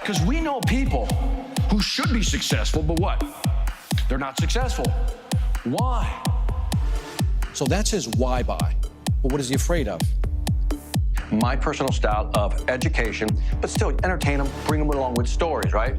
Because we know people who should be successful, but what? They're not successful. Why? So that's his why buy. But what is he afraid of? My personal style of education, but still entertain them, bring them along with stories, right?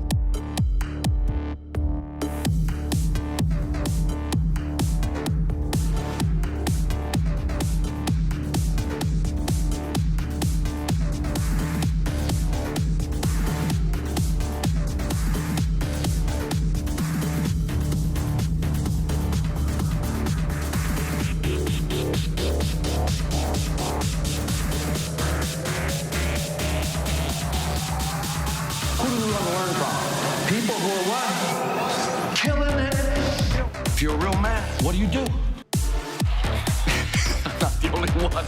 Who do we want to learn from? People who are what? Killing it. If you're a real man, what do you do? I'm not the only one.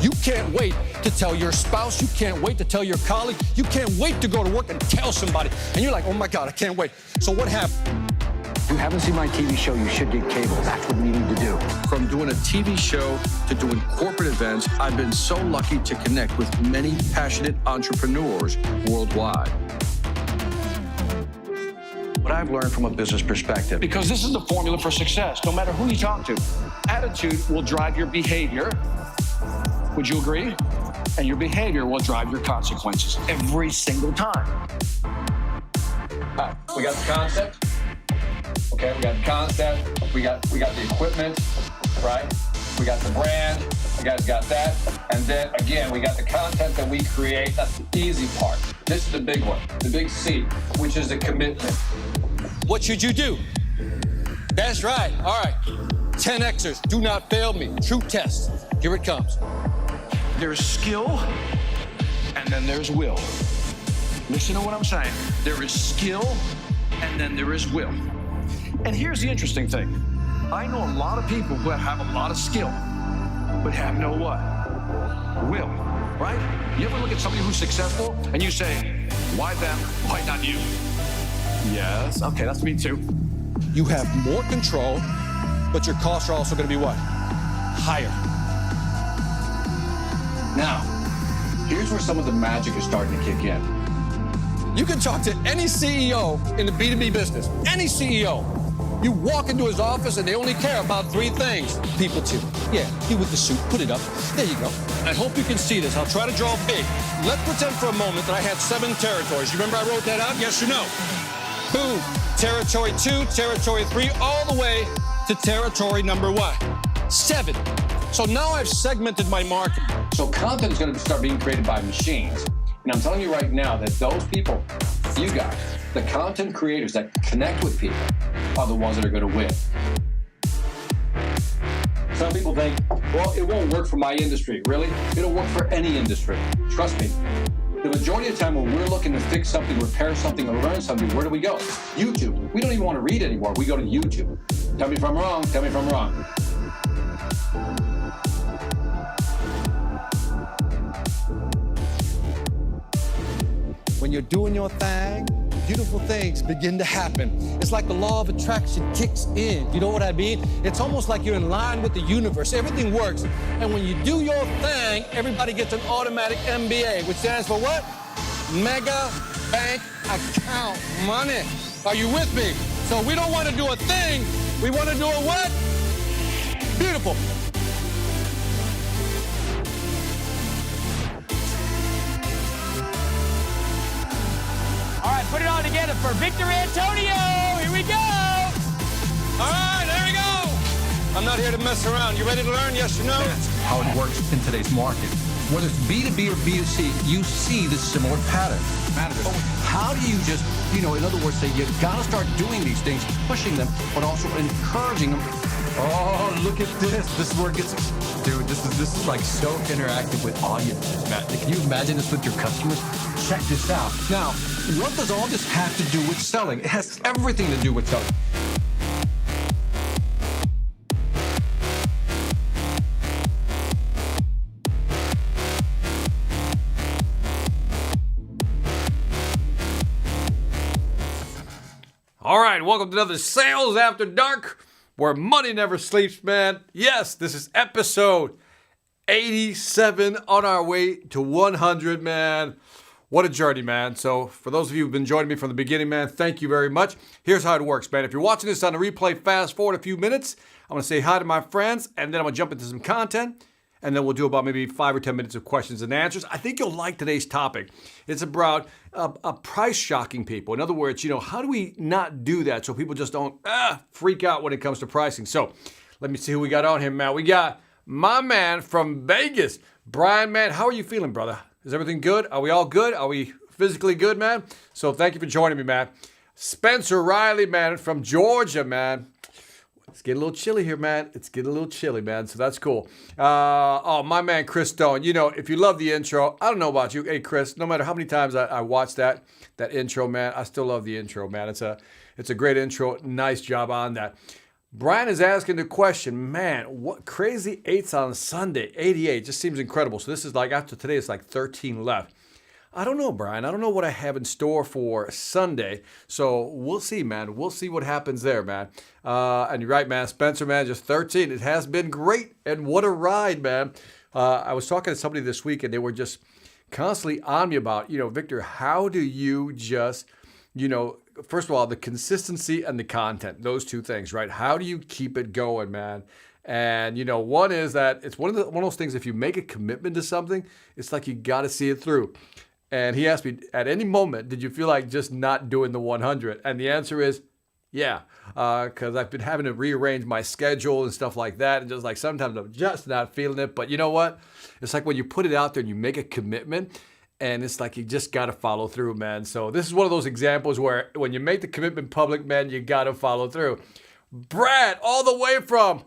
You can't wait to tell your spouse. You can't wait to tell your colleague. You can't wait to go to work and tell somebody. And you're like, oh my God, I can't wait. So what happened? If you haven't seen my TV show, you should get cable. That's what you need to do. From doing a TV show to doing corporate events, I've been so lucky to connect with many passionate entrepreneurs worldwide. What I've learned from a business perspective, because this is the formula for success, no matter who you talk to. Attitude will drive your behavior. Would you agree? And your behavior will drive your consequences every single time. All right, we got the concept. Okay, we got the concept, we got the equipment, right? We got the brand, you guys got that. And then again, we got the content that we create. That's the easy part. This is the big one, the big C, which is the commitment. What should you do? That's right. All right. 10Xers, do not fail me. True test. Here it comes. There's skill, and then there's will. Listen to what I'm saying. There is skill, and then there is will. And here's the interesting thing. I know a lot of people who have a lot of skill, but have no what? Will, right? You ever look at somebody who's successful and you say, why them? Why not you? Yes, okay, that's me too. You have more control, but your costs are also going to be what? Higher. Now, here's where some of the magic is starting to kick in. You can talk to any CEO in the B2B business, any CEO. You walk into his office and they only care about three things. People too. Yeah, he with the suit, put it up. There you go. I hope you can see this. I'll try to draw big. Let's pretend for a moment that I had 7 territories. You remember I wrote that out? Yes or no? Boom. Territory 2, territory 3, all the way to territory number what? 7. So now I've segmented my market. So content is going to start being created by machines. And I'm telling you right now that those people, you guys, the content creators that connect with people are the ones that are going to win. Some people think, well, it won't work for my industry. Really? It'll work for any industry. Trust me. The majority of the time when we're looking to fix something, repair something, or learn something, where do we go? YouTube. We don't even want to read anymore. We go to YouTube. Tell me if I'm wrong. Tell me if I'm wrong. When you're doing your thing, beautiful things begin to happen. It's like the law of attraction kicks in. You know what I mean? It's almost like you're in line with the universe. Everything works. And when you do your thing, everybody gets an automatic MBA, which stands for what? Mega Bank Account Money. Are you with me? So we don't want to do a thing. We want to do a what? Beautiful. All right, put it all together for Victor Antonio. Here we go. All right, there we go. I'm not here to mess around. You ready to learn, yes or no? That's how it works in today's market. Whether it's B2B or B2C, you see the similar pattern. How do you just, in other words, say you gotta start doing these things, pushing them, but also encouraging them. Oh, look at this. This is where it gets, dude, this is like so interactive with audiences, Matt. Can you imagine this with your customers? Check this out. Now, what does all this have to do with selling? It has everything to do with selling. All right, welcome to another Sales After Dark, where money never sleeps, man. Yes, this is episode 87 on our way to 100, man. What a journey, man. So for those of you who've been joining me from the beginning, man, thank you very much. Here's how it works, man. If you're watching this on a replay, fast forward a few minutes. I'm going to say hi to my friends, and then I'm going to jump into some content, and then we'll do about maybe 5 or 10 minutes of questions and answers. I think you'll like today's topic. It's about price shocking people. In other words, how do we not do that so people just don't freak out when it comes to pricing? So let me see who we got on here, man. We got my man from Vegas, Brian, man. How are you feeling, brother? Is everything good? Are we all good? Are we physically good, man? So thank you for joining me, man. Spencer Riley, man, from Georgia, man. It's getting a little chilly here, man. It's getting a little chilly, man. So that's cool. My man, Chris Stone. If you love the intro, I don't know about you. Hey, Chris, no matter how many times I watch that intro, man, I still love the intro, man. It's a great intro. Nice job on that. Brian is asking the question, man, what crazy 8s on Sunday, 88, just seems incredible. So this is like, after today, it's like 13 left. I don't know, Brian. I don't know what I have in store for Sunday. So we'll see, man. We'll see what happens there, man. And you're right, man. Spencer, man, just 13. It has been great. And what a ride, man. I was talking to somebody this week, and they were just constantly on me about, Victor, how do you just, first of all, the consistency and the content, those two things, right? How do you keep it going, man? And, one is that it's one of those things, if you make a commitment to something, it's like you got to see it through. And he asked me, at any moment, did you feel like just not doing the 100? And the answer is, yeah, because I've been having to rearrange my schedule and stuff like that. And just like sometimes I'm just not feeling it. But you know what? It's like when you put it out there and you make a commitment, and it's like you just got to follow through, man. So this is one of those examples where when you make the commitment public, man, you got to follow through. Brad, all the way from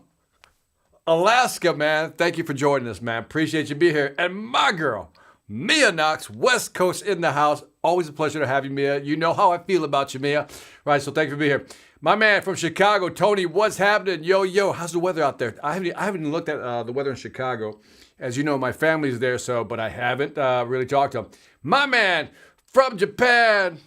Alaska, man. Thank you for joining us, man. Appreciate you being here. And my girl, Mia Knox, West Coast in the house. Always a pleasure to have you, Mia. You know how I feel about you, Mia. Right, so thank you for being here. My man from Chicago, Tony, what's happening? Yo, how's the weather out there? I haven't even looked at the weather in Chicago. As you know, my family's there, but I haven't really talked to him. My man from Japan,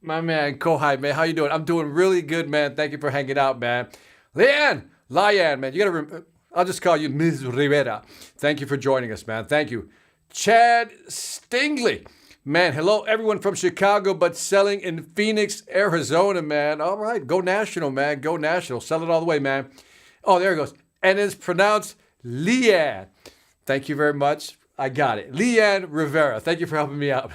my man Kohai, man, how you doing? I'm doing really good, man. Thank you for hanging out, man. Lian, man, I'll just call you Ms. Rivera. Thank you for joining us, man. Thank you. Chad Stingley. Man, hello, everyone from Chicago, but selling in Phoenix, Arizona, man. All right, go national, man. Go national. Sell it all the way, man. Oh, there it goes. And it's pronounced Leanne. Thank you very much. I got it. Leanne Rivera. Thank you for helping me out.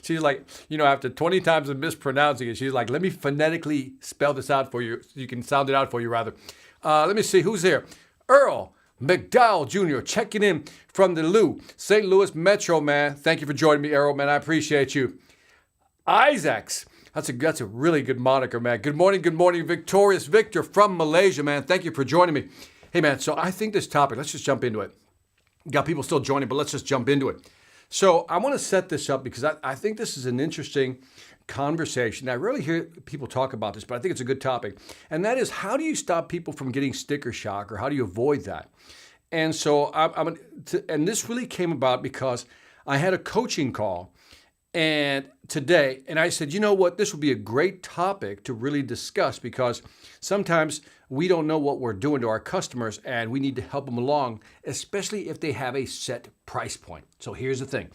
She's like, after 20 times of mispronouncing it, she's like, let me phonetically spell this out for you so you can sound it out for you, rather. Let me see. Who's here? Earl McDowell Jr. checking in from the St. Louis Metro, man. Thank you for joining me, Earl, man. I appreciate you. Isaacs. That's a really good moniker, man. Good morning, Victorious Victor from Malaysia, man. Thank you for joining me. Hey, man, so I think this topic, let's just jump into it. Got people still joining, but let's just jump into it. So I want to set this up because I think this is an interesting conversation. I rarely hear people talk about this, but I think it's a good topic. And that is, how do you stop people from getting sticker shock, or how do you avoid that? And so and this really came about because I had a coaching call today, and I said, you know what, this would be a great topic to really discuss, because sometimes we don't know what we're doing to our customers, and we need to help them along, especially if they have a set price point. So here's the thing.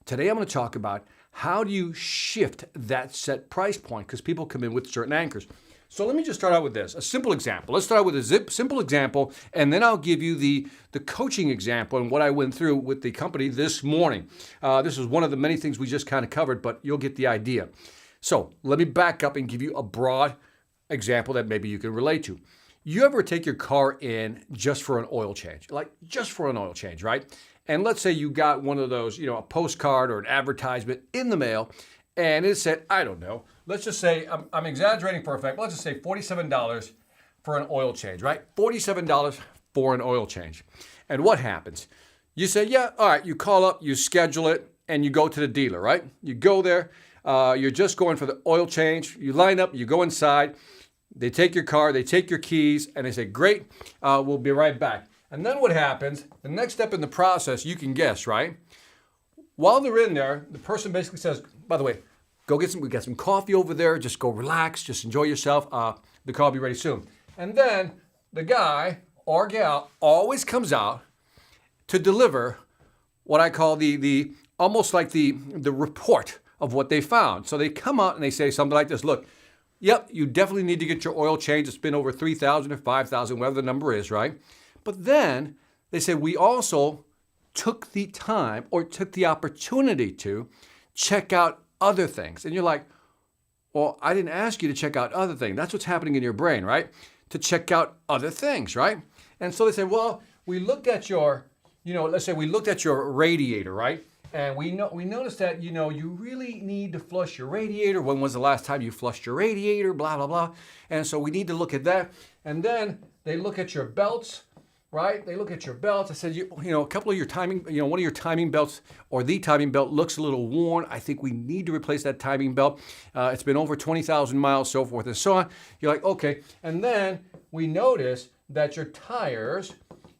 Today I'm going to talk about how do you shift that set price point, because people come in with certain anchors. So let me just start out with this, a simple example. Let's start out with a simple example, and then I'll give you the coaching example and what I went through with the company this morning. This is one of the many things we just kind of covered, but you'll get the idea. So let me back up and give you a broad example that maybe you can relate to. You ever take your car in just for an oil change? Like just for an oil change, right? And let's say you got one of those, a postcard or an advertisement in the mail, and it said, I don't know, let's just say, I'm exaggerating for effect, let's just say $47 for an oil change, right? $47 for an oil change. And what happens? You say, yeah, all right, you call up, you schedule it, and you go to the dealer, right? You go there, you're just going for the oil change, you line up, you go inside, they take your car, they take your keys, and they say, great, we'll be right back. And then what happens, the next step in the process, you can guess, right? While they're in there, the person basically says, by the way, we got some coffee over there, just go relax, just enjoy yourself, the car will be ready soon. And then the guy or gal always comes out to deliver what I call the almost like the report of what they found. So they come out and they say something like this: look, yep, you definitely need to get your oil changed. It's been over 3,000 or 5,000, whatever the number is, right? But then they say we also took the time or took the opportunity to check out other things. And you're like, well, I didn't ask you to check out other things. That's what's happening in your brain, right? To check out other things, right? And so they say, well, we looked at your, let's say we looked at your radiator, right? And we noticed that, you really need to flush your radiator. When was the last time you flushed your radiator? Blah, blah, blah. And so we need to look at that. And then they look at your belts, right? They look at your belts. I said, a couple of your timing, one of your timing belts or the timing belt looks a little worn. I think we need to replace that timing belt. It's been over 20,000 miles, so forth and so on. You're like, okay. And then we notice that your tires,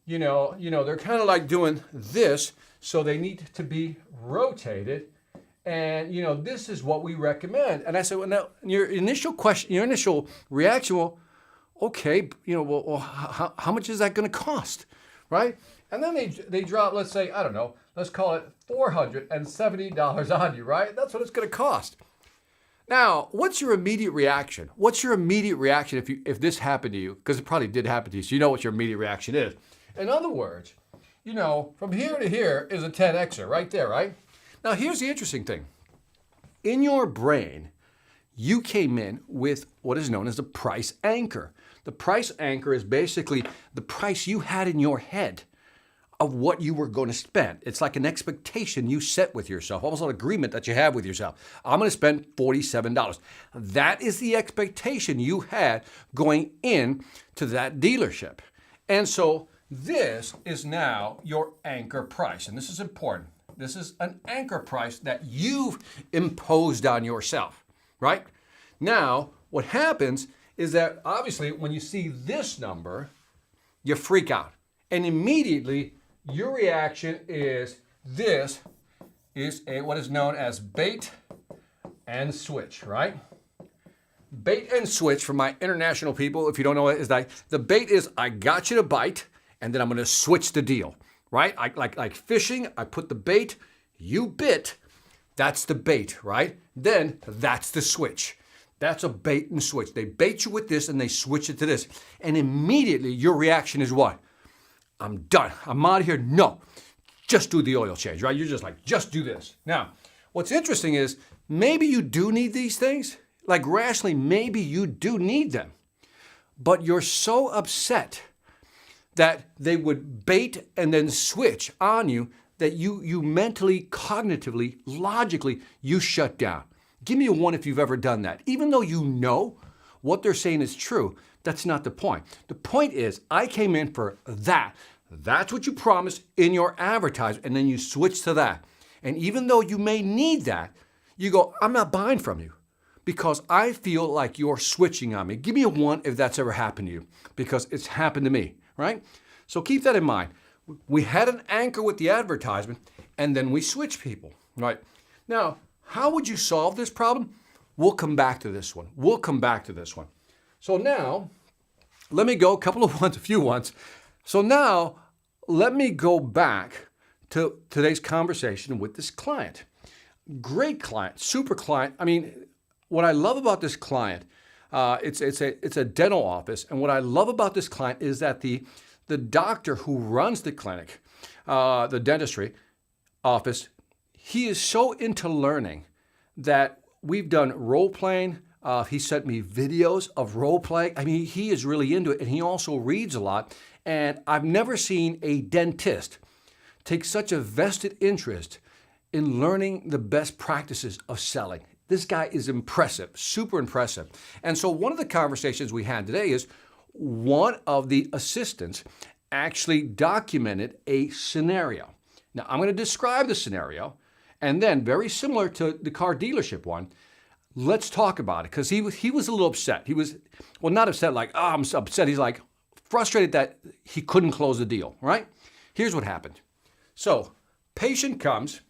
they're kind of like doing this. So they need to be rotated. And, this is what we recommend. And I said, well, now, your initial question, your initial reaction, well, okay, how much is that going to cost, right? And then they drop, let's say, I don't know, let's call it $470 on you, right? That's what it's going to cost. Now, what's your immediate reaction? What's your immediate reaction if this happened to you? Because it probably did happen to you, so you know what your immediate reaction is. In other words, from here to here is a 10Xer right there, right? Now, here's the interesting thing. In your brain, you came in with what is known as the price anchor. The price anchor is basically the price you had in your head of what you were going to spend. It's like an expectation you set with yourself, almost an agreement that you have with yourself. I'm going to spend $47. That is the expectation you had going in to that dealership. And so this is now your anchor price. And this is important. This is an anchor price that you've imposed on yourself, right? Now, what happens is that obviously when you see this number, you freak out. And immediately your reaction is this is what is known as bait and switch, right? Bait and switch, for my international people, if you don't know it, is like the bait is I got you to bite, and then I'm going to switch the deal, right? Like fishing, I put the bait, you bit, that's the bait, right? Then that's the switch. That's a bait and switch. They bait you with this and they switch it to this. And immediately your reaction is what? I'm done. I'm out of here. No, just do the oil change, right? You're just like, just do this. Now, what's interesting is maybe you do need these things. Like rationally, maybe you do need them. But you're so upset that they would bait and then switch on you that you mentally, cognitively, logically, you shut down. Give me a one if you've ever done that. Even though you know what they're saying is true, that's not the point. The point is, I came in for that. That's what you promised in your advertisement, and then you switch to that. And even though you may need that, you go, I'm not buying from you because I feel like you're switching on me. Give me a one if that's ever happened to you, because it's happened to me, right? So keep that in mind. We had an anchor with the advertisement, and then we switch people, right? Now, how would you solve this problem? We'll come back to this one. So now, let me go a few ones. So now, let me go back to today's conversation with this client. Great client, super client. I mean, what I love about this client, it's a dental office, and what I love about this client is that the doctor who runs the clinic, the dentistry office, he is so into learning that we've done role playing. He sent me videos of role play. I mean, he is really into it, and he also reads a lot. And I've never seen a dentist take such a vested interest in learning the best practices of selling. This guy is impressive, super impressive. And so one of the conversations we had today is one of the assistants actually documented a scenario. Now, I'm going to describe the scenario, and then very similar to the car dealership one, let's talk about it, because he was a little upset. He was, well, not upset like, oh, I'm so upset. He's like frustrated that he couldn't close the deal, right? Here's what happened. So patient comes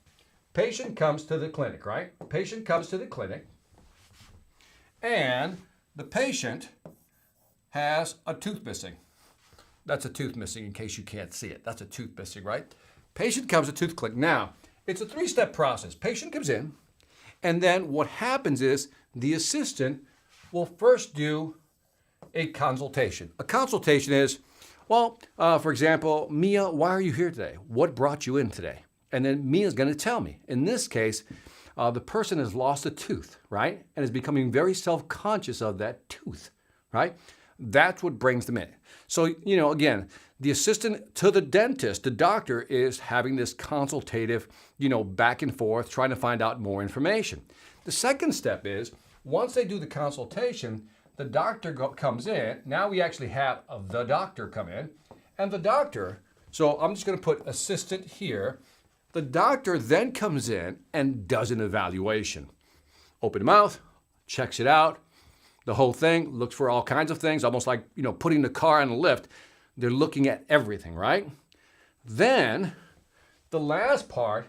to the clinic, right? Patient comes to the clinic, and the patient has a tooth missing. That's a tooth missing in case you can't see it. That's a tooth missing, right? Patient comes to tooth clinic. Now, it's a three-step process. Patient comes in, and then what happens is the assistant will first do a consultation. A consultation is, well, for example, Mia, why are you here today? What brought you in today? And then Mia's going to tell me. In this case, the person has lost a tooth, right? And is becoming very self-conscious of that tooth, right? That's what brings them in. So, again, the assistant to the dentist, the doctor, is having this consultative, back and forth, trying to find out more information. The second step is, once they do the consultation, the doctor comes in. Now we actually have the doctor come in. And the doctor, so I'm just going to put assistant here. The doctor then comes in and does an evaluation. Open mouth, checks it out, the whole thing, looks for all kinds of things, almost like, putting the car on the lift. They're looking at everything, right? Then the last part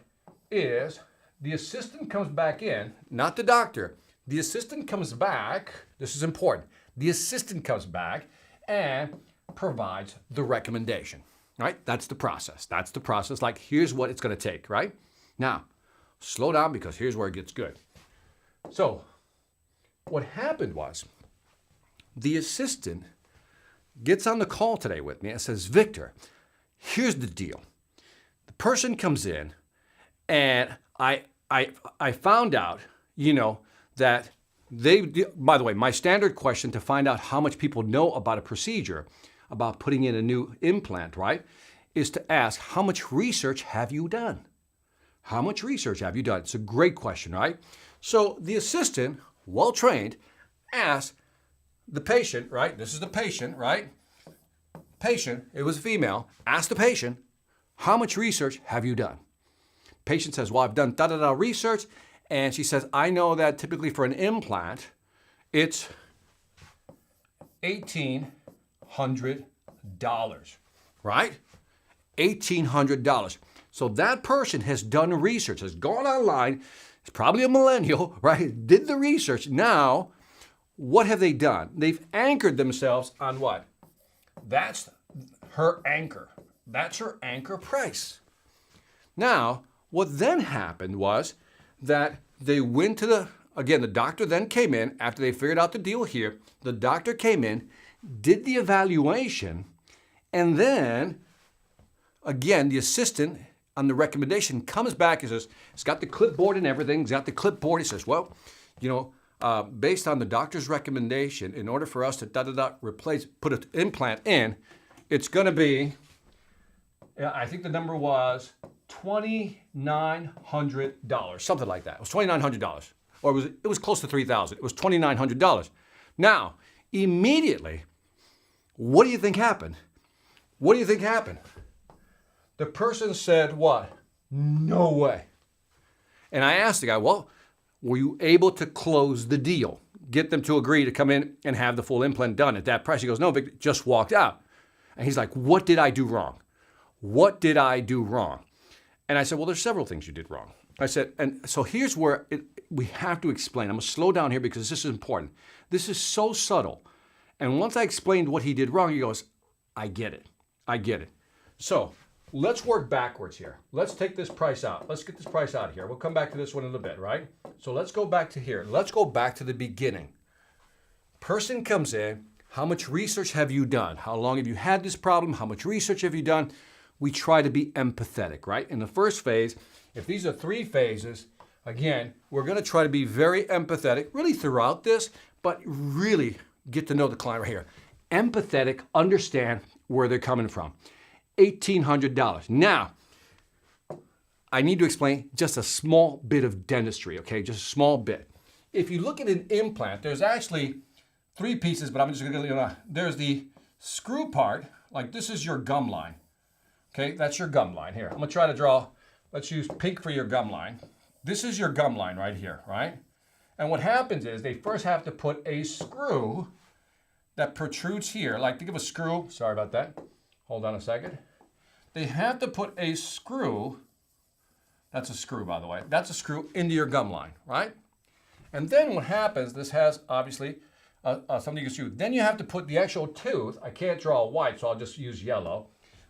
is the assistant comes back in, not the doctor. The assistant comes back, this is important, the assistant comes back and provides the recommendation, right? That's the process. That's the process. Like, here's what it's going to take, right? Now, slow down because here's where it gets good. So, what happened was the assistant gets on the call today with me and says, Victor, here's the deal. The person comes in and I found out, that by the way, my standard question to find out how much people know about a procedure, about putting in a new implant, right, is to ask, how much research have you done? How much research have you done? It's a great question, right? So the assistant, well-trained, asks the patient, right? This is the patient, right? Patient, it was a female, asked the patient, how much research have you done? Patient says, well, I've done da-da-da research. And she says, I know that typically for an implant, it's $1,800, right? $1,800. So that person has done research, has gone online, it's probably a millennial, right? Did the research. Now, what have they done? They've anchored themselves on what? That's her anchor. That's her anchor price. Now, what then happened was that they went to the doctor then came in after they figured out the deal here. The doctor came in, did the evaluation, and then, again, the assistant on the recommendation comes back and says, it's got the clipboard and everything. It's got the clipboard. He says, well, based on the doctor's recommendation, in order for us to put an implant in, it's going to be, I think the number was $2,900, something like that. It was $2,900, or it was close to $3,000. It was $2,900. Now, immediately, what do you think happened? What do you think happened? The person said, what? No way. And I asked the guy, well, were you able to close the deal? Get them to agree to come in and have the full implant done at that price? He goes, no, Vic, just walked out. And he's like, what did I do wrong? What did I do wrong? And I said, well, there's several things you did wrong. I said, and so here's where we have to explain. I'm going to slow down here because this is important. This is so subtle. And once I explained what he did wrong, he goes, I get it. I get it. So let's work backwards here. Let's take this price out. Let's get this price out of here. We'll come back to this one in a bit, right? So let's go back to here. Let's go back to the beginning. Person comes in. How much research have you done? How long have you had this problem? How much research have you done? We try to be empathetic, right? In the first phase, if these are 3 phases, again, we're going to try to be very empathetic, really throughout this, but really get to know the client right here. Empathetic, understand where they're coming from. $1,800. Now, I need to explain just a small bit of dentistry, okay? Just a small bit. If you look at an implant, there's actually 3 pieces, but I'm just going to, there's the screw part, like this is your gum line. Okay, that's your gum line here. I'm going to try to draw, let's use pink for your gum line. This is your gum line right here, right? And what happens is they first have to put a screw that protrudes here. Like, think of a screw. Sorry about that. Hold on a second. They have to put a screw. That's a screw, by the way. That's a screw into your gum line, right? And then what happens, this has obviously something you can screw. Then you have to put the actual tooth. I can't draw white, so I'll just use yellow.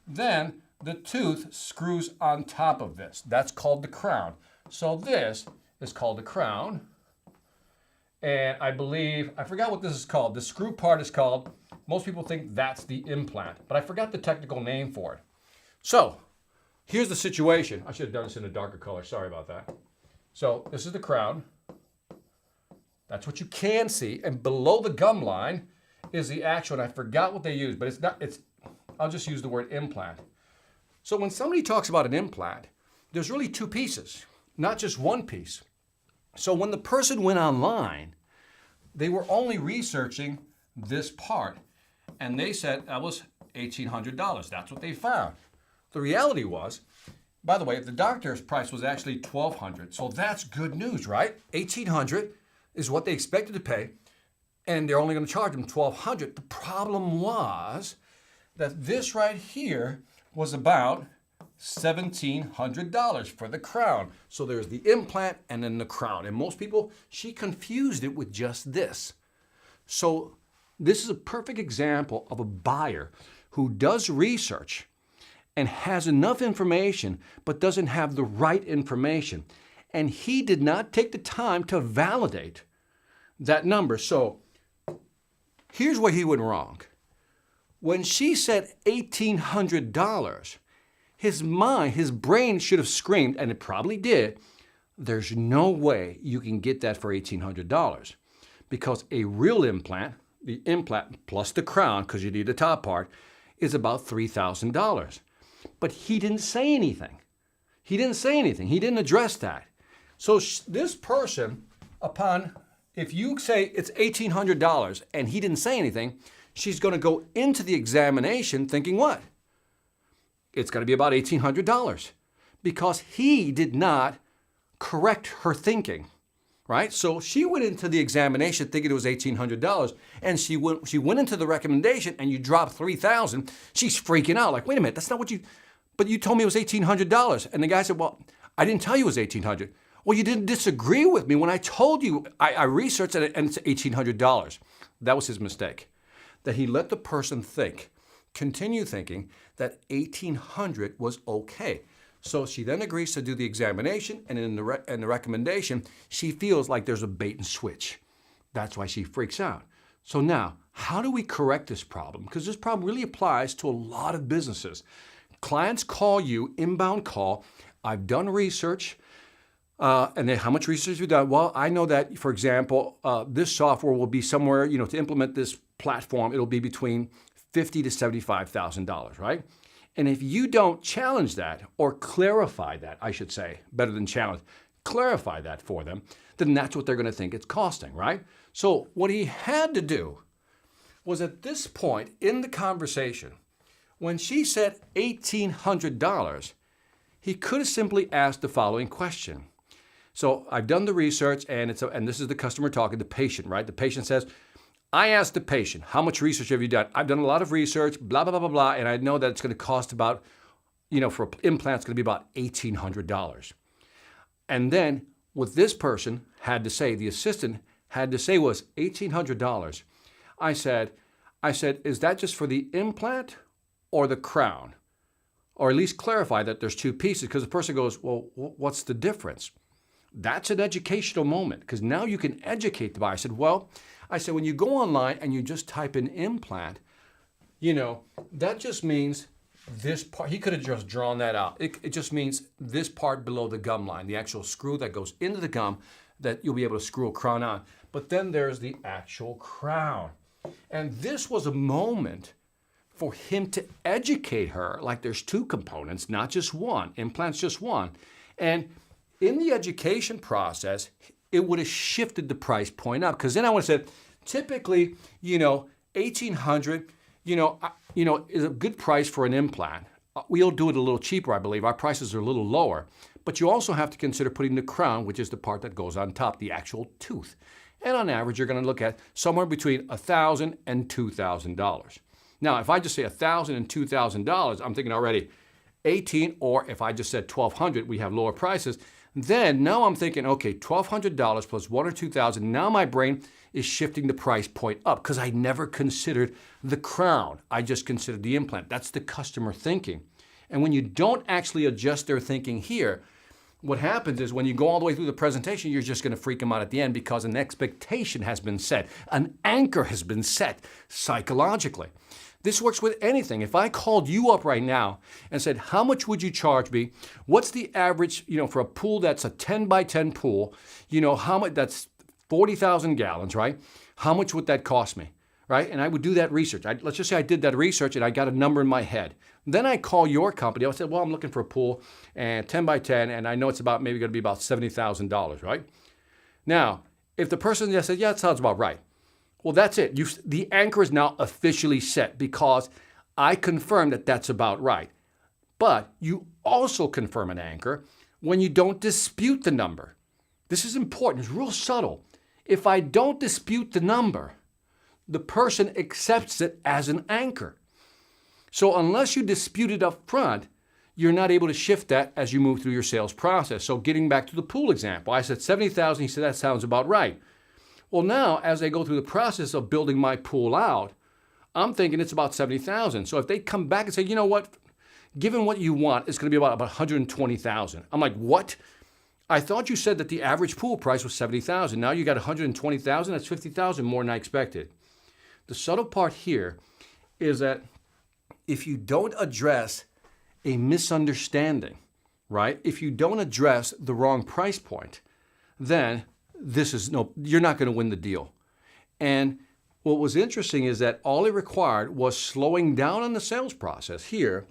Then the tooth screws on top of this. That's called the crown. So this is called the crown. And I believe, I forgot what this is called. The screw part is called, most people think that's the implant, but I forgot the technical name for it. So here's the situation. I should have done this in a darker color. Sorry about that. So this is the crown. That's what you can see. And below the gum line is the actual, and I forgot what they use, but I'll just use the word implant. So when somebody talks about an implant, there's really two pieces, not just one piece. So when the person went online, they were only researching this part, and they said that was $1,800. That's what they found. The reality was, by the way, the doctor's price was actually $1,200. So that's good news, right? $1,800 is what they expected to pay, and they're only going to charge them $1,200. The problem was that this right here was about $1,700 for the crown. So there's the implant and then the crown. And most people, she confused it with just this. So this is a perfect example of a buyer who does research and has enough information but doesn't have the right information. And he did not take the time to validate that number. So here's where he went wrong. When she said $1,800, his mind, his brain should have screamed, and it probably did, there's no way you can get that for $1,800. Because a real implant, the implant plus the crown, because you need the top part, is about $3,000. But he didn't say anything. He didn't say anything. He didn't address that. So this person, if you say it's $1,800 and he didn't say anything, she's going to go into the examination thinking what? It's going to be about $1,800 because he did not correct her thinking, right? So she went into the examination thinking it was $1,800, and she went into the recommendation and you dropped $3,000. She's freaking out like, wait a minute, that's not what but you told me it was $1,800. And the guy said, well, I didn't tell you it was $1,800. Well, you didn't disagree with me when I told you. I researched it and it's $1,800. That was his mistake. That he let the person continue thinking that $1,800 was okay. So she then agrees to do the examination, and in the recommendation, she feels like there's a bait and switch. That's why she freaks out. So now, how do we correct this problem? Because this problem really applies to a lot of businesses. Clients call you, inbound call, I've done research, and then how much research have you done? Well, I know that, for example, this software will be somewhere, to implement this platform, it'll be between $50,000 to $75,000, right? And if you don't challenge that or clarify that, I should say, better than challenge, clarify that for them, then that's what they're going to think it's costing, right? So what he had to do was at this point in the conversation, when she said $1,800, he could have simply asked the following question. So I've done the research, and this is the customer talking, the patient, right? The patient says, I asked the patient, how much research have you done? I've done a lot of research, blah, blah, blah, blah, blah, and I know that it's going to cost about, for implants, it's going to be about $1,800. And then what this person had to say, the assistant had to say was $1,800. I said, is that just for the implant or the crown? Or at least clarify that there's two pieces, because the person goes, well, what's the difference? That's an educational moment, because now you can educate the buyer. I said, when you go online and you just type in implant, that just means this part. He could have just drawn that out. It just means this part below the gum line, the actual screw that goes into the gum that you'll be able to screw a crown on. But then there's the actual crown. And this was a moment for him to educate her, like there's two components, not just one. Implant's just one. And in the education process, it would have shifted the price point up. Because then I would have said, typically, $1,800, is a good price for an implant. We'll do it a little cheaper, I believe. Our prices are a little lower. But you also have to consider putting the crown, which is the part that goes on top, the actual tooth. And on average, you're going to look at somewhere between $1,000 and $2,000. Now, if I just say $1,000 and $2,000, I'm thinking already 18, or if I just said $1,200, we have lower prices. Then now I'm thinking, okay, $1,200 plus $1,000 or $2,000. Now my brain is shifting the price point up because I never considered the crown. I just considered the implant. That's the customer thinking. And when you don't actually adjust their thinking here, what happens is when you go all the way through the presentation, you're just going to freak them out at the end because an expectation has been set. An anchor has been set psychologically. This works with anything. If I called you up right now and said, how much would you charge me? What's the average, for a pool that's a 10 by 10 pool, how much, that's 40,000 gallons, right? How much would that cost me, right? And I would do that research. Let's just say I did that research and I got a number in my head. Then I call your company. I said, well, I'm looking for a pool and 10 by 10, and I know it's about maybe going to be about $70,000, right? Now, if the person just said, yeah, that sounds about right. Well, that's it. The anchor is now officially set because I confirm that that's about right. But you also confirm an anchor when you don't dispute the number. This is important. It's real subtle. If I don't dispute the number, the person accepts it as an anchor. So unless you dispute it up front, you're not able to shift that as you move through your sales process. So getting back to the pool example, I said 70,000. He said, that sounds about right. Well, now, as I go through the process of building my pool out, I'm thinking it's about 70,000. So if they come back and say, you know what, given what you want, it's going to be about 120,000. I'm like, what? I thought you said that the average pool price was 70,000. Now you got 120,000. That's 50,000 more than I expected. The subtle part here is that if you don't address a misunderstanding, right? If you don't address the wrong price point, then you're not going to win the deal. And what was interesting is that all it required was slowing down on the sales process here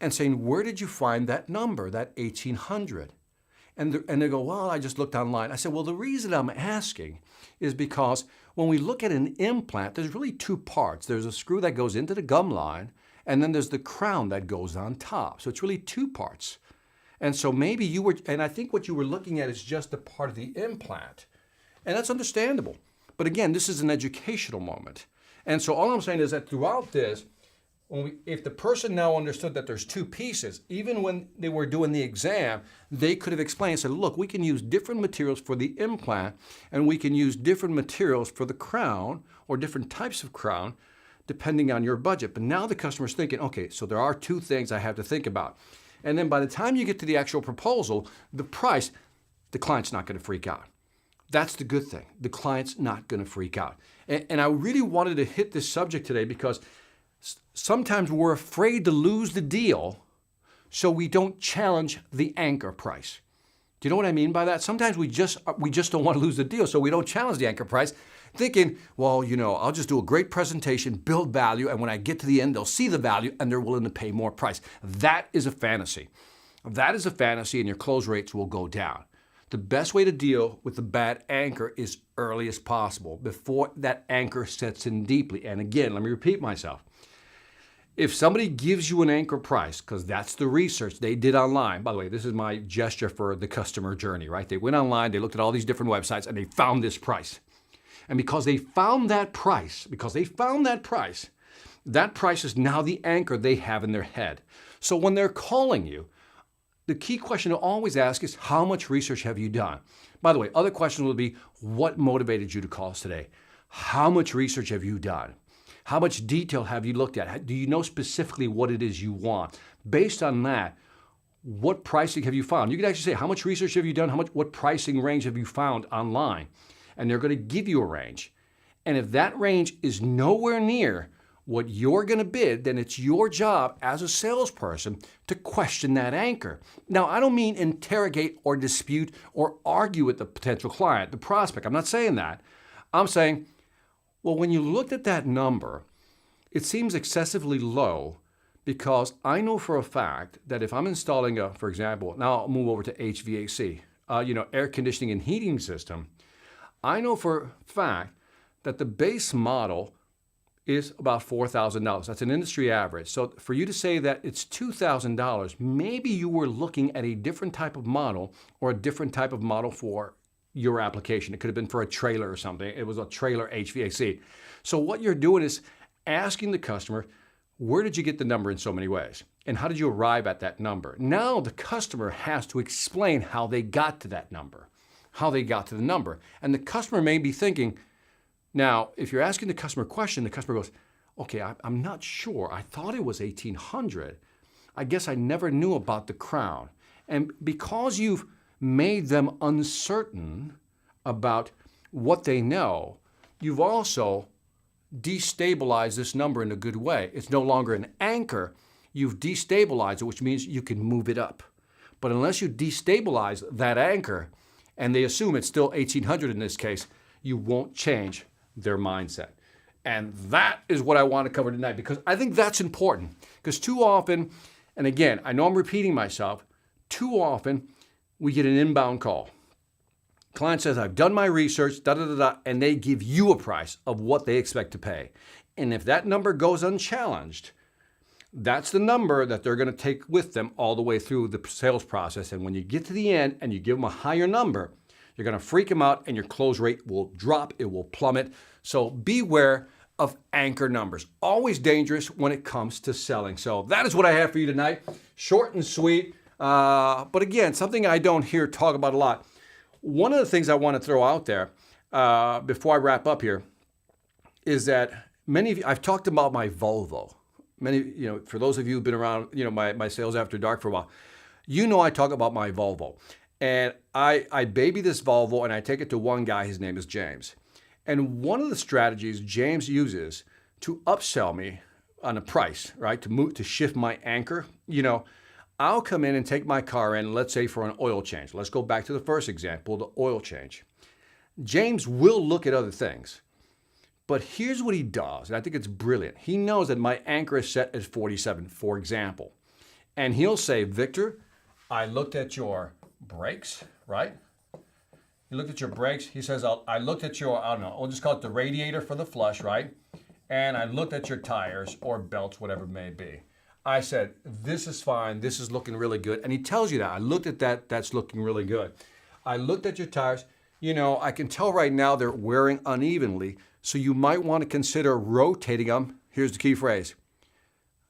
and saying, where did you find that number, that 1,800? And they go, well, I just looked online. I said, well, the reason I'm asking is because when we look at an implant, there's really two parts. There's a screw that goes into the gum line, and then there's the crown that goes on top. So it's really two parts. And so maybe and I think what you were looking at is just a part of the implant. And that's understandable. But again, this is an educational moment. And so all I'm saying is that throughout this, if the person now understood that there's two pieces, even when they were doing the exam, they could have explained and said, look, we can use different materials for the implant, and we can use different materials for the crown, or different types of crown, depending on your budget. But now the customer's thinking, okay, so there are two things I have to think about. And then by the time you get to the actual proposal, the price, the client's not going to freak out. That's the good thing. The client's not going to freak out. And I really wanted to hit this subject today because sometimes we're afraid to lose the deal, so we don't challenge the anchor price. Do you know what I mean by that? Sometimes we just don't want to lose the deal, so we don't challenge the anchor price, thinking, well, I'll just do a great presentation, build value, and when I get to the end, they'll see the value and they're willing to pay more price. That is a fantasy. That is a fantasy, and your close rates will go down. The best way to deal with the bad anchor is early as possible, before that anchor sets in deeply. And again, let me repeat myself. If somebody gives you an anchor price, because that's the research they did online, by the way, this is my gesture for the customer journey, right? They went online, they looked at all these different websites, and they found this price. And because they found that price, that price is now the anchor they have in their head. So when they're calling you, the key question to always ask is, how much research have you done? By the way, other questions will be, what motivated you to call us today? How much research have you done? How much detail have you looked at? Do you know specifically what it is you want? Based on that, what pricing have you found? You can actually say, how much research have you done? What pricing range have you found online? And they're going to give you a range. And if that range is nowhere near what you're going to bid, then it's your job as a salesperson to question that anchor. Now, I don't mean interrogate or dispute or argue with the potential client, the prospect. I'm not saying that. I'm saying, well, when you looked at that number, it seems excessively low, because I know for a fact that if I'm installing for example, now I'll move over to HVAC, air conditioning and heating system, I know for a fact that the base model is about $4,000. That's an industry average. So for you to say that it's $2,000, maybe you were looking at a different type of model, or a different type of model for your application. It could have been for a trailer or something. It was a trailer HVAC. So what you're doing is asking the customer, where did you get the number in so many ways? And how did you arrive at that number? Now the customer has to explain how they got to that number, how they got to the number. And the customer may be thinking, now, if you're asking the customer a question, the customer goes, okay, I'm not sure. I thought it was 1,800. I guess I never knew about the crown. And because you've made them uncertain about what they know, you've also destabilized this number in a good way. It's no longer an anchor. You've destabilized it, which means you can move it up. But unless you destabilize that anchor, and they assume it's still 1800 in this case, you won't change their mindset. And that is what I want to cover tonight, because I think that's important. Because too often, and again, I know I'm repeating myself, too often we get an inbound call. Client says, I've done my research, and they give you a price of what they expect to pay. And if that number goes unchallenged, that's the number that they're going to take with them all the way through the sales process. And when you get to the end and you give them a higher number, you're going to freak them out and your close rate will drop, it will plummet. So beware of anchor numbers. Always dangerous when it comes to selling. So that is what I have for you tonight. Short and sweet. But again, something I don't hear talk about a lot. One of the things I want to throw out there before I wrap up here is that many of you, I've talked about my Volvo. Many, for those of you who've been around, my Sales After Dark for a while, I talk about my Volvo. And I baby this Volvo and I take it to one guy, his name is James. And one of the strategies James uses to upsell me on a price, right, to shift my anchor, I'll come in and take my car in, let's say for an oil change. Let's go back to the first example, the oil change. James will look at other things. But here's what he does, and I think it's brilliant. He knows that my anchor is set at 47, for example. And he'll say, Victor, I looked at your brakes, right? He looked at your brakes. He says, I looked at your, I don't know, we'll just call it the radiator for the flush, right? And I looked at your tires or belts, whatever it may be. I said, this is fine. This is looking really good. And he tells you that. I looked at that. That's looking really good. I looked at your tires. I can tell right now they're wearing unevenly. So you might want to consider rotating them. Here's the key phrase.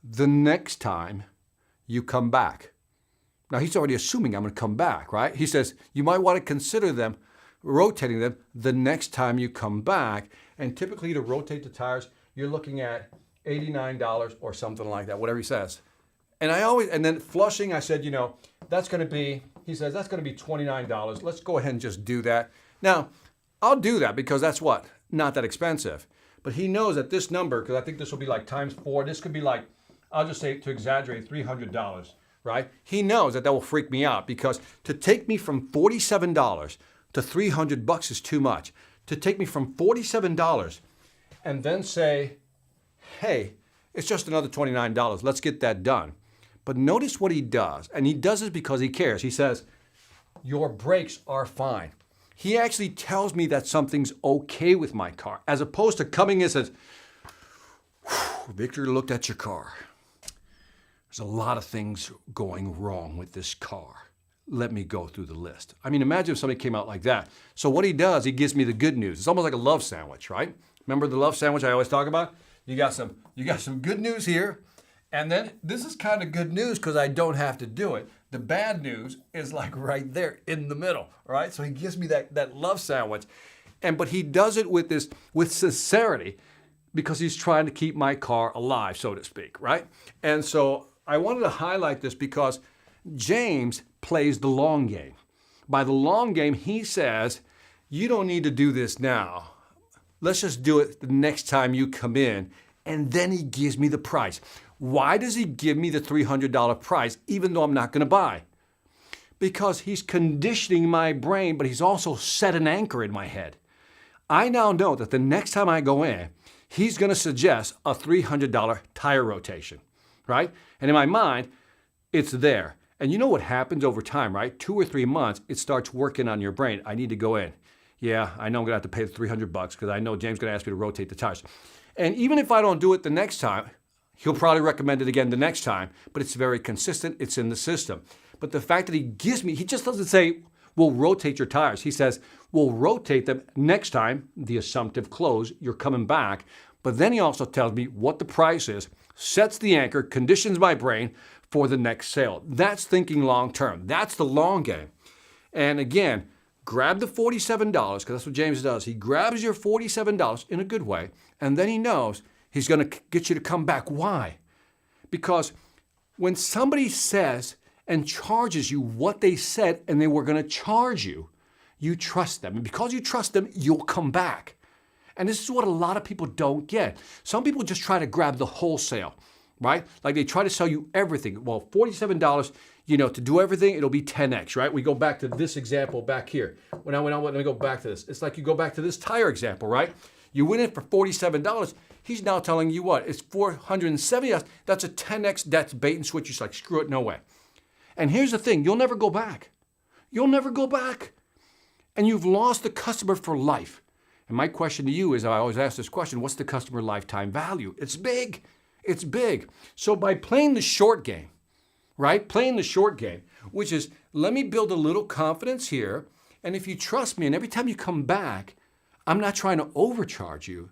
The next time you come back. Now he's already assuming I'm going to come back, right? He says, you might want to consider them, rotating them the next time you come back. And typically to rotate the tires, you're looking at $89 or something like that, whatever he says. And then flushing, I said, that's going to be, he says, that's going to be $29. Let's go ahead and just do that. Now, I'll do that because that's what? Not that expensive. But he knows that this number, because I think this will be like times 4, this could be like, I'll just say to exaggerate, $300, right? He knows that will freak me out because to take me from $47 to $300 is too much. To take me from $47 and then say, hey, it's just another $29. Let's get that done. But notice what he does. And he does this because he cares. He says, your brakes are fine. He actually tells me that something's okay with my car, as opposed to coming in and says, Victor looked at your car. There's a lot of things going wrong with this car. Let me go through the list. I mean, imagine if somebody came out like that. So what he does, he gives me the good news. It's almost like a love sandwich, right? Remember the love sandwich I always talk about? You got some good news here. And then this is kind of good news because I don't have to do it. The bad news is like right there in the middle, right? So he gives me that love sandwich. But he does it with sincerity because he's trying to keep my car alive, so to speak, right? And so I wanted to highlight this because James plays the long game. By the long game, he says, you don't need to do this now. Let's just do it the next time you come in. And then he gives me the price. Why does he give me the $300 price even though I'm not going to buy? Because he's conditioning my brain, but he's also set an anchor in my head. I now know that the next time I go in, he's going to suggest a $300 tire rotation, right? And in my mind, it's there. And you know what happens over time, right? 2 or 3 months, it starts working on your brain. I need to go in. Yeah, I know I'm going to have to pay the $300 because I know James is going to ask me to rotate the tires. And even if I don't do it the next time, he'll probably recommend it again the next time, but it's very consistent. It's in the system. But the fact that he gives me, he just doesn't say, we'll rotate your tires. He says, we'll rotate them next time, the assumptive close, you're coming back. But then he also tells me what the price is, sets the anchor, conditions my brain for the next sale. That's thinking long term. That's the long game. And again, grab the $47, because that's what James does. He grabs your $47 in a good way, and then he knows he's going to get you to come back. Why? Because when somebody says and charges you what they said and they were going to charge you, you trust them. And because you trust them, you'll come back. And this is what a lot of people don't get. Some people just try to grab the wholesale, right? Like they try to sell you everything. Well, $47, to do everything, it'll be 10x, right? We go back to this example back here. When I went on, let me go back to this. It's like you go back to this tire example, right? You win it for $47. He's now telling you what? It's $470. That's a 10x. That's bait and switch. He's like, screw it, no way. And here's the thing. You'll never go back. You'll never go back. And you've lost the customer for life. And my question to you is, I always ask this question, what's the customer lifetime value? It's big. It's big. So by playing the short game, right? Playing the short game, which is, let me build a little confidence here. And if you trust me, and every time you come back, I'm not trying to overcharge you.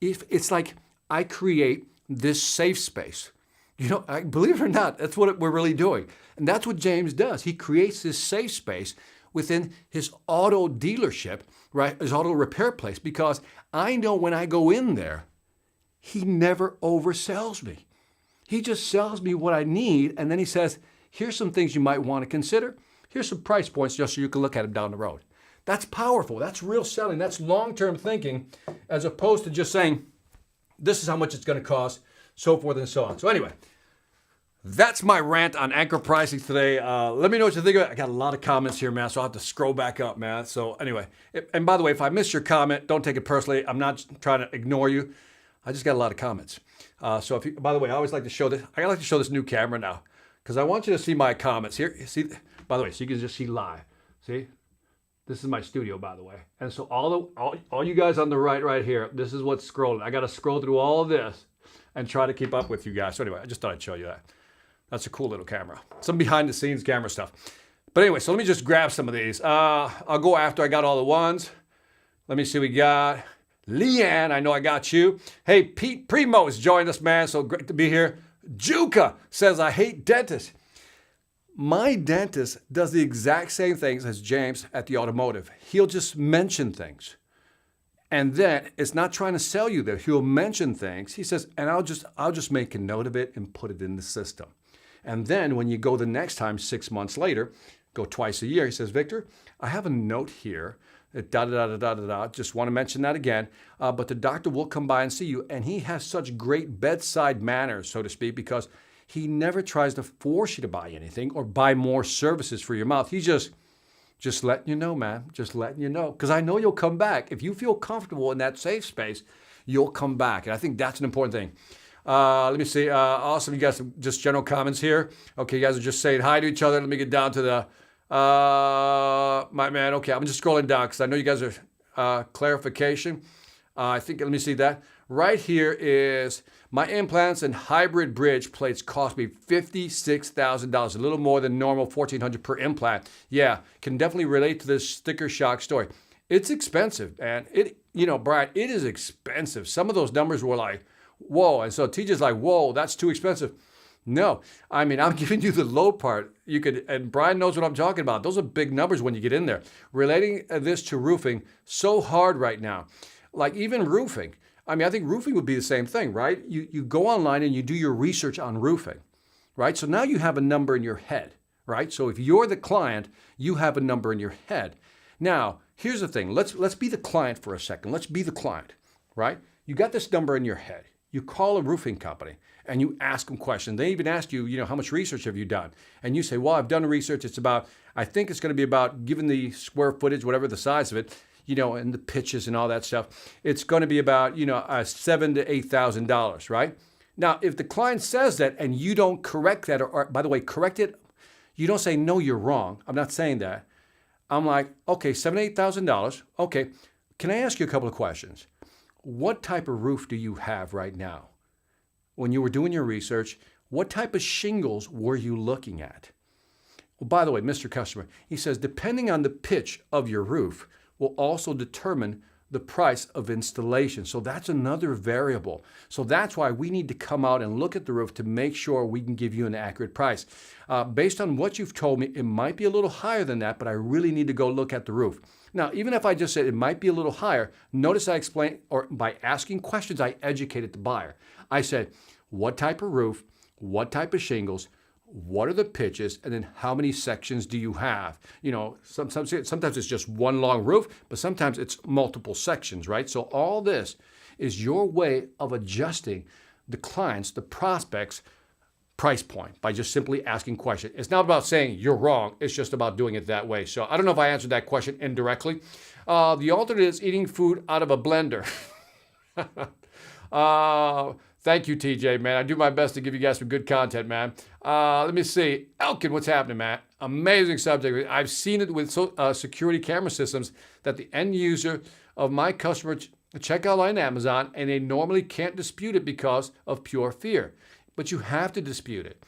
If it's like I create this safe space. Believe it or not, that's what we're really doing. And that's what James does. He creates this safe space within his auto dealership, right? His auto repair place, because I know when I go in there, he never oversells me. He just sells me what I need. And then he says, here's some things you might want to consider. Here's some price points just so you can look at them down the road. That's powerful. That's real selling. That's long-term thinking, as opposed to just saying, this is how much it's going to cost, so forth and so on. So anyway, that's my rant on anchor pricing today. Let me know what you think of it. I got a lot of comments here, man, so I'll have to scroll back up, man. So anyway, and by the way, if I missed your comment, don't take it personally. I'm not trying to ignore you. I just got a lot of comments. So by the way, I always like to show this. I like to show this new camera now because I want you to see my comments here. See, by the way, so you can just see live. See? This is my studio, by the way. And so all you guys on the right here, this is what's scrolling. I got to scroll through all of this and try to keep up with you guys. So anyway, I just thought I'd show you that. That's a cool little camera. Some behind the scenes camera stuff. But anyway, so let me just grab some of these. I'll go after I got all the ones. Let me see what we got. Leanne, I know I got you. Hey, Pete Primo has joined us, man. So great to be here. Juka says, I hate dentists. My dentist does the exact same things as James at the automotive. He'll just mention things. And then it's not trying to sell you there. He'll mention things. He says, and I'll just make a note of it and put it in the system. And then when you go the next time, 6 months later, go twice a year, he says, Victor, I have a note here. Just want to mention that again. But the doctor will come by and see you. And he has such great bedside manners, so to speak, because he never tries to force you to buy anything or buy more services for your mouth. He's just letting you know, man. Just letting you know. Because I know you'll come back. If you feel comfortable in that safe space, you'll come back. And I think that's an important thing. Let me see. Awesome. You got some just general comments here. Okay, you guys are just saying hi to each other. Let me get down to the, my man. Okay, I'm just scrolling down because I know you guys are clarification. I think, let me see that. Right here is my implants and hybrid bridge plates cost me $56,000, a little more than normal, $1,400 per implant. Yeah, can definitely relate to this sticker shock story. It's expensive, man. Brian, it is expensive. Some of those numbers were like, whoa. And so TJ's like, whoa, that's too expensive. No, I mean, I'm giving you the low part. And Brian knows what I'm talking about. Those are big numbers when you get in there. Relating this to roofing, so hard right now. Like even roofing. I mean, I think roofing would be the same thing, right? You go online and you do your research on roofing, right? So now you have a number in your head, right? So if you're the client, you have a number in your head. Now, here's the thing. Let's be the client for a second. Let's be the client, right? You got this number in your head. You call a roofing company and you ask them questions. They even ask you, how much research have you done? And you say, well, I've done research. I think it's going to be about, given the square footage, whatever the size of it, and the pitches and all that stuff, it's going to be about, $7,000 to $8,000, right? Now, if the client says that and you don't correct that, or by the way, correct it, you don't say, no, you're wrong. I'm not saying that. I'm like, okay, $7,000 to $8,000. Okay, can I ask you a couple of questions? What type of roof do you have right now? When you were doing your research, what type of shingles were you looking at? Well, by the way, Mr. Customer, he says, depending on the pitch of your roof, will also determine the price of installation. So that's another variable. So that's why we need to come out and look at the roof to make sure we can give you an accurate price. Based on what you've told me, it might be a little higher than that, but I really need to go look at the roof. Now, even if I just said it might be a little higher, notice I explained, or by asking questions, I educated the buyer. I said, what type of roof? what type of shingles, what are the pitches, and then how many sections do you have? You know, sometimes it's just one long roof, but sometimes it's multiple sections, right? So all this is your way of adjusting the clients, the prospects' price point by just simply asking questions. It's not about saying you're wrong. It's just about doing it that way. So I don't know if I answered that question indirectly. The alternate is eating food out of a blender. Thank you, TJ, man. I do my best to give you guys some good content, man. Let me see. Elkin, what's happening, man? Amazing subject. I've seen it with security camera systems that the end user of my customer check out on Amazon, and they normally can't dispute it because of pure fear. But you have to dispute it.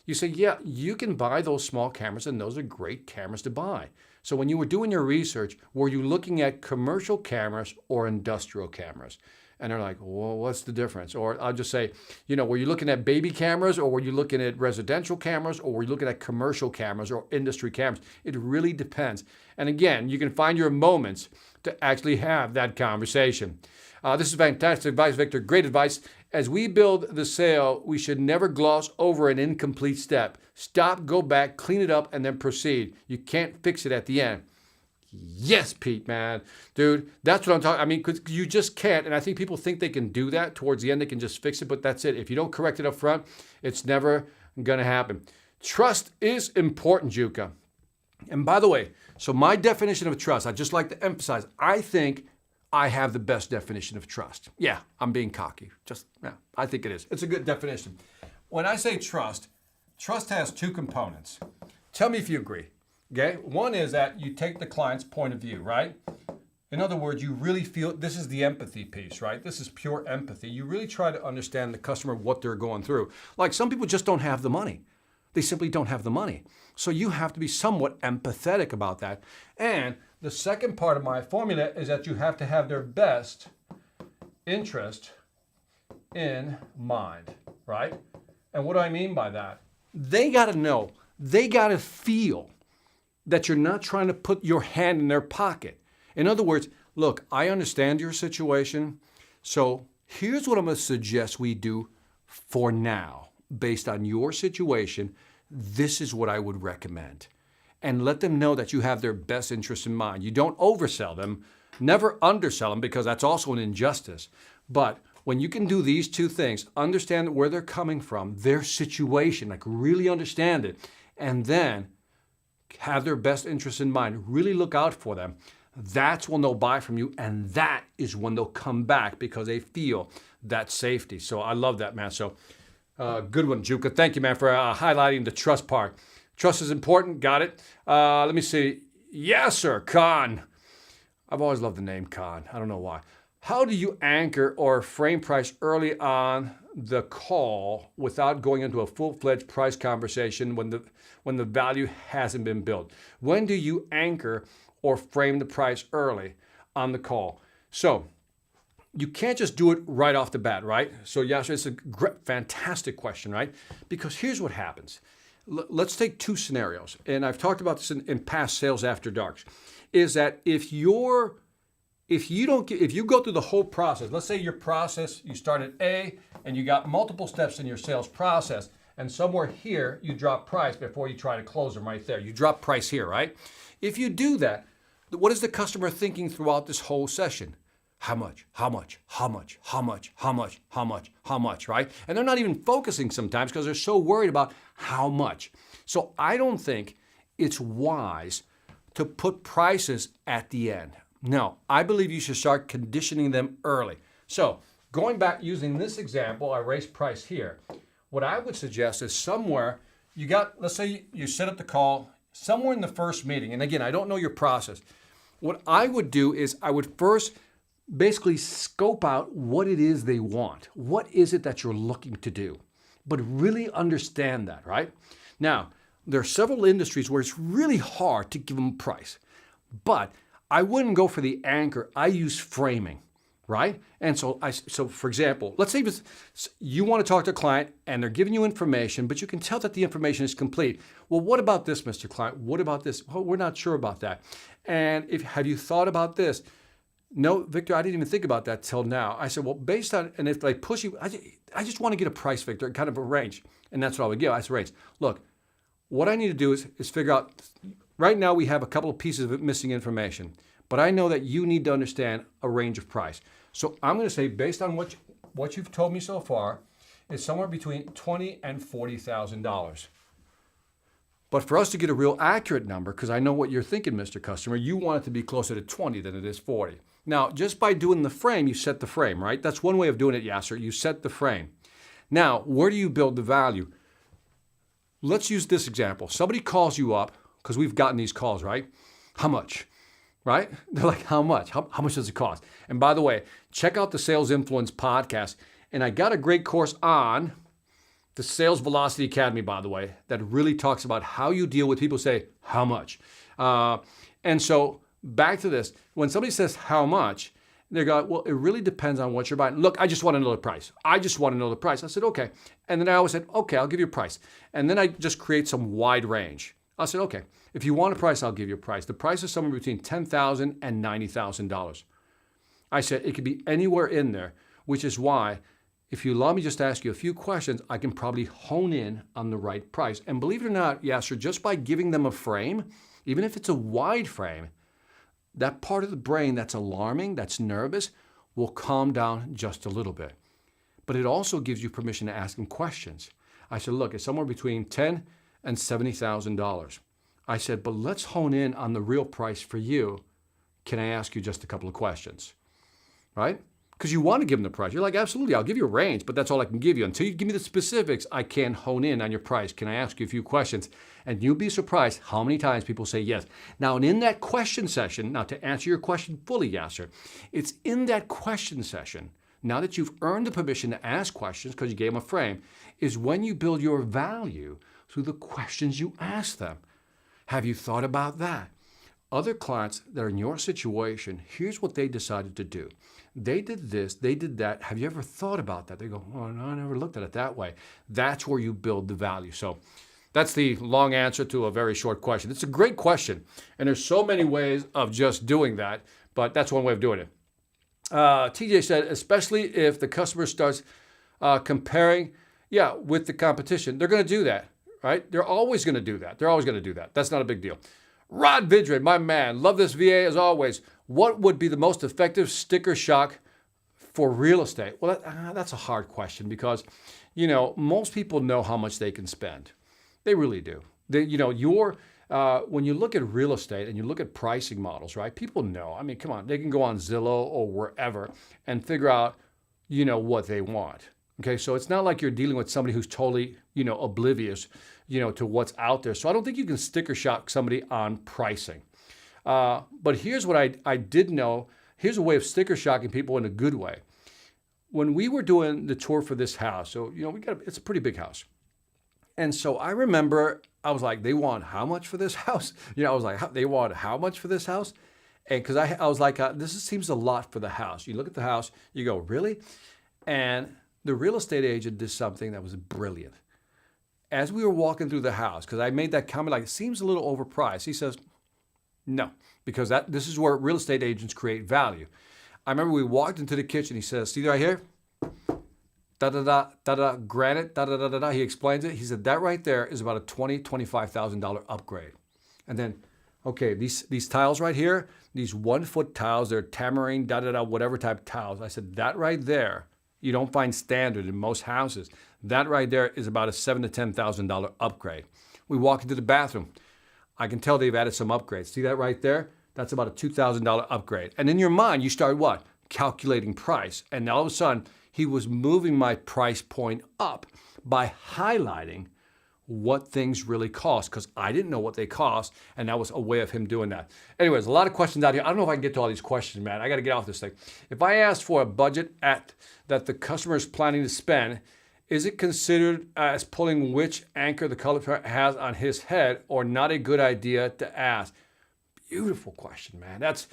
You say, yeah, you can buy those small cameras, and those are great cameras to buy. So when you were doing your research, were you looking at commercial cameras or industrial cameras? And they're like, well, what's the difference? Or I'll just say, you know, were you looking at baby cameras, or were you looking at residential cameras, or were you looking at commercial cameras or industry cameras? It really depends. And again, you can find your moments to actually have that conversation. This is fantastic advice, Victor. Great advice. As we build the sale, we should never gloss over an incomplete step. Stop, go back, clean it up, and then proceed. You can't fix it at the end. Yes, Pete, man. Dude, that's what I'm talking. I mean, because you just can't. And I think people think they can do that. Towards the end, they can just fix it. But that's it. If you don't correct it up front, it's never going to happen. Trust is important, Juka. And by the way, so my definition of trust, I'd just like to emphasize, I think I have the best definition of trust. Yeah, I'm being cocky. I think it is. It's a good definition. When I say trust has two components. Tell me if you agree. Okay? One is that you take the client's point of view, right? In other words, you really feel, this is the empathy piece, right? This is pure empathy. You really try to understand the customer, what they're going through. Like some people just don't have the money. They simply don't have the money. So you have to be somewhat empathetic about that. And the second part of my formula is that you have to have their best interest in mind, right? And what do I mean by that? They got to know, they got to feel that you're not trying to put your hand in their pocket. In other words, look, I understand your situation, so here's what I'm going to suggest we do for now. Based on your situation, this is what I would recommend. And let them know that you have their best interest in mind. You don't oversell them, never undersell them, because that's also an injustice. But when you can do these two things, understand where they're coming from, their situation, like really understand it, and then have their best interest in mind, really look out for them, that's when they'll buy from you, and that is when they'll come back because they feel that safety. So I love that, man. So good one, Juka. Thank you, man, for highlighting the trust part. Trust is important. Got it. Let me see. Yes, sir, Khan. I've always loved the name Khan. I don't know why. How do you anchor or frame price early on the call without going into a full-fledged price conversation when the value hasn't been built? When do you anchor or frame the price early on the call? So you can't just do it right off the bat, right? So Yasha, it's a fantastic question, right? Because here's what happens. Let's take two scenarios, and I've talked about this in past Sales After Darks, is that if you go through the whole process, let's say your process, you start at A and you got multiple steps in your sales process, and somewhere here you drop price before you try to close them right there. You drop price here, right? If you do that, what is the customer thinking throughout this whole session? How much, how much, how much, how much, how much, how much, how much, right? And they're not even focusing sometimes because they're so worried about how much. So I don't think it's wise to put prices at the end. No, I believe you should start conditioning them early. So going back, using this example, I raised price here. What I would suggest is somewhere you got, let's say you set up the call, somewhere in the first meeting, and again, I don't know your process. What I would do is I would first basically scope out what it is they want. What is it that you're looking to do? But really understand that, right? Now, there are several industries where it's really hard to give them a price, but I wouldn't go for the anchor. I use framing, right? And so for example, let's say you want to talk to a client and they're giving you information, but you can tell that the information is complete. Well, what about this, Mr. Client? What about this? Well, we're not sure about that. And have you thought about this? No, Victor, I didn't even think about that till now. I said, well, based on, and if they push you, I just want to get a price, Victor, kind of a range. And that's what I would give. I said, range. Look, what I need to do is figure out, right now we have a couple of pieces of missing information, but I know that you need to understand a range of price. So I'm going to say, based on what you've told me so far, is somewhere between $20,000 and $40,000. But for us to get a real accurate number, because I know what you're thinking, Mr. Customer, you want it to be closer to 20 than it is 40. Now, just by doing the frame, you set the frame, right? That's one way of doing it, Yasser. You set the frame. Now, where do you build the value? Let's use this example. Somebody calls you up, because we've gotten these calls, right? How much? Right? They're like, how much? How much does it cost? And by the way, check out the Sales Influence podcast. And I got a great course on the Sales Velocity Academy, by the way, that really talks about how you deal with people who say, how much? And so back to this. When somebody says how much, they go, well, it really depends on what you're buying. Look, I just want to know the price. I just want to know the price. I said, okay. And then I always said, okay, I'll give you a price. And then I just create some wide range. I said, okay, if you want a price, I'll give you a price. The price is somewhere between $10,000 and $90,000. I said, it could be anywhere in there, which is why, if you allow me just to ask you a few questions, I can probably hone in on the right price. And believe it or not, Yasser, just by giving them a frame, even if it's a wide frame, that part of the brain that's alarming, that's nervous, will calm down just a little bit. But it also gives you permission to ask them questions. I said, look, it's somewhere between $10,000 and $70,000. I said, but let's hone in on the real price for you. Can I ask you just a couple of questions? Right? Because you want to give them the price. You're like, absolutely, I'll give you a range, but that's all I can give you. Until you give me the specifics, I can't hone in on your price. Can I ask you a few questions? And you'll be surprised how many times people say yes. Now, and in that question session, now to answer your question fully, Yasser, it's in that question session, now that you've earned the permission to ask questions because you gave them a frame, is when you build your value through the questions you ask them. Have you thought about that? Other clients that are in your situation, here's what they decided to do. They did this, they did that. Have you ever thought about that? They go, oh, no, I never looked at it that way. That's where you build the value. So that's the long answer to a very short question. It's a great question. And there's so many ways of just doing that, but that's one way of doing it. TJ said, especially if the customer starts comparing, with the competition, they're going to do that, right? They're always going to do that. They're always going to do that. That's not a big deal. Rod Vidre, my man, love this VA as always. What would be the most effective sticker shock for real estate? Well, that's a hard question because, most people know how much they can spend. They really do. When you look at real estate and you look at pricing models, right? People know. I mean, come on, they can go on Zillow or wherever and figure out, what they want. Okay, so it's not like you're dealing with somebody who's totally, oblivious, to what's out there. So I don't think you can sticker shock somebody on pricing. But here's what I did know. Here's a way of sticker shocking people in a good way. When we were doing the tour for this house, so, it's a pretty big house. And so I remember I was like, they want how much for this house? I was like, they want how much for this house? And because I was like, this seems a lot for the house. You look at the house, you go, really? And the real estate agent did something that was brilliant. As we were walking through the house, because I made that comment like, it seems a little overpriced. He says, no, because this is where real estate agents create value. I remember we walked into the kitchen. He says, see right here? Da-da-da, da-da, granite, da-da-da-da-da. He explains it. He said, that right there is about a $20,000, $25,000 upgrade. And then, okay, these tiles right here, these 1-foot tiles, they're tamarind, da-da-da, whatever type tiles. I said, that right there, you don't find standard in most houses. That right there is about a $7,000 to $10,000 upgrade. We walk into the bathroom. I can tell they've added some upgrades. See that right there? That's about a $2,000 upgrade. And in your mind, you start what? Calculating price. And all of a sudden, he was moving my price point up by highlighting what things really cost because I didn't know what they cost, and that was a way of him doing that. Anyways, a lot of questions out here. I don't know if I can get to all these questions, man. I got to get off this thing. If I ask for a budget that the customer is planning to spend, is it considered as pulling which anchor the customer has on his head or not a good idea to ask? Beautiful question, man. That's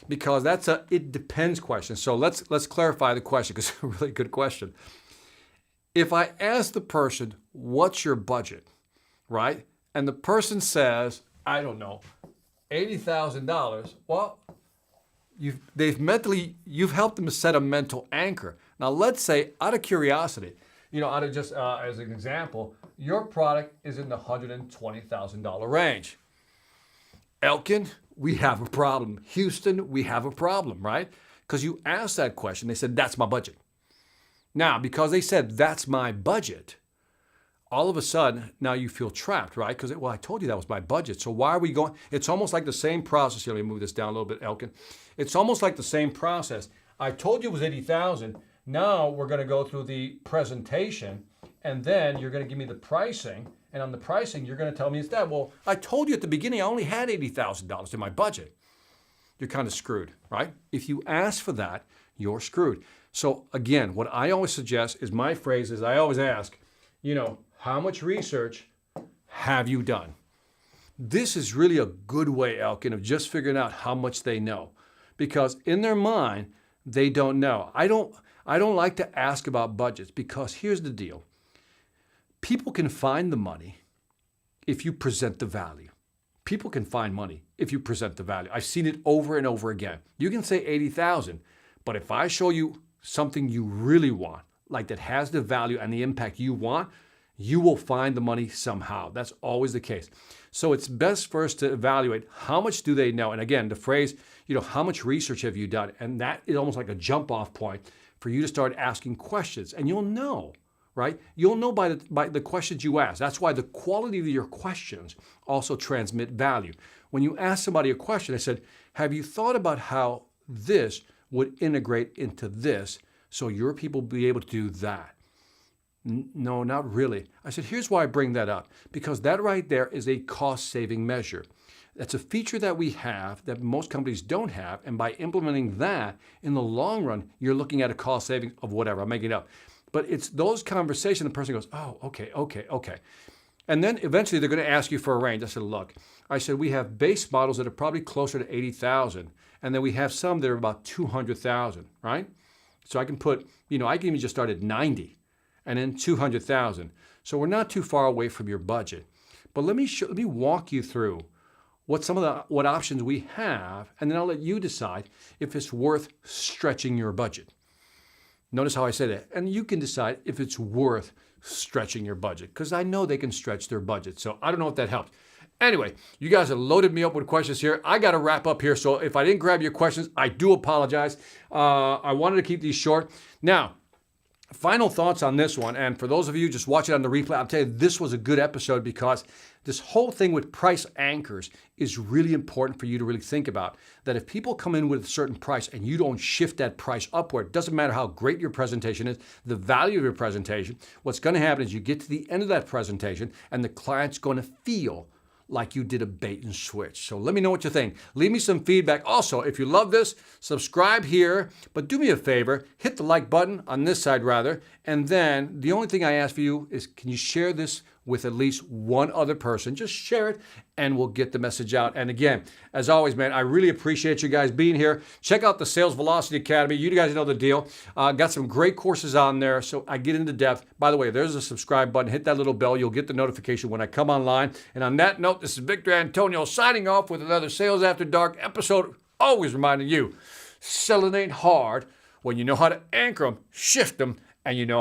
because that's a it depends question. So let's clarify the question because it's a really good question. If I ask the person, what's your budget, right? And the person says, I don't know, $80,000. Well, you've helped them set a mental anchor. Now, let's say, out of curiosity, out of just as an example, your product is in the $120,000 range. Elkin, we have a problem. Houston, we have a problem, right? Because you asked that question, they said, that's my budget. Now, because they said, that's my budget, all of a sudden, now you feel trapped, right? Because, I told you that was my budget. So why are we going? It's almost like the same process. Here, let me move this down a little bit, Elkin. It's almost like the same process. I told you it was 80,000. Now we're going to go through the presentation, and then you're going to give me the pricing. And on the pricing, you're going to tell me it's that. Well, I told you at the beginning I only had $80,000 in my budget. You're kind of screwed, right? If you ask for that, you're screwed. So again, what I always suggest is my phrase is I always ask, how much research have you done? This is really a good way, Elkin, of just figuring out how much they know. Because in their mind, they don't know. I don't like to ask about budgets because here's the deal. People can find the money if you present the value. People can find money if you present the value. I've seen it over and over again. You can say 80,000, but if I show you something you really want, like that has the value and the impact you want, you will find the money somehow. That's always the case. So it's best first to evaluate how much do they know. And again, the phrase, how much research have you done? And that is almost like a jump off point for you to start asking questions. And you'll know, right? You'll know by the questions you ask. That's why the quality of your questions also transmit value. When you ask somebody a question, I said, have you thought about how this would integrate into this so your people will be able to do that? No, not really. I said, here's why I bring that up. Because that right there is a cost-saving measure. That's a feature that we have that most companies don't have. And by implementing that, in the long run, you're looking at a cost saving of whatever. I'm making it up. But it's those conversations, the person goes, oh, okay. And then eventually they're going to ask you for a range. I said, look, we have base models that are probably closer to 80,000. And then we have some that are about 200,000, right? So I can put, I can even just start at 90. And then 200,000. So we're not too far away from your budget. But let me walk you through what options we have, and then I'll let you decide if it's worth stretching your budget. Notice how I say that. And you can decide if it's worth stretching your budget, because I know they can stretch their budget. So I don't know if that helps. Anyway, you guys have loaded me up with questions here. I got to wrap up here. So if I didn't grab your questions, I do apologize. I wanted to keep these short. Now, final thoughts on this one, and for those of you just watching on the replay, I'll tell you this was a good episode because this whole thing with price anchors is really important for you to really think about. That if people come in with a certain price and you don't shift that price upward, doesn't matter how great your presentation is, the value of your presentation, what's going to happen is you get to the end of that presentation and the client's going to feel like you did a bait and switch. So let me know what you think. Leave me some feedback. Also, if you love this, subscribe here, but do me a favor, hit the like button on this side rather, and then the only thing I ask for you is can you share this with at least one other person? Just share it and we'll get the message out. And again, as always, man, I really appreciate you guys being here. Check out the Sales Velocity Academy. You guys know the deal. Got some great courses on there, so I get into depth. By the way, there's a subscribe button. Hit that little bell. You'll get the notification when I come online. And on that note, this is Victor Antonio signing off with another Sales After Dark episode. Always reminding you, selling ain't hard when you know how to anchor them, shift them, and you know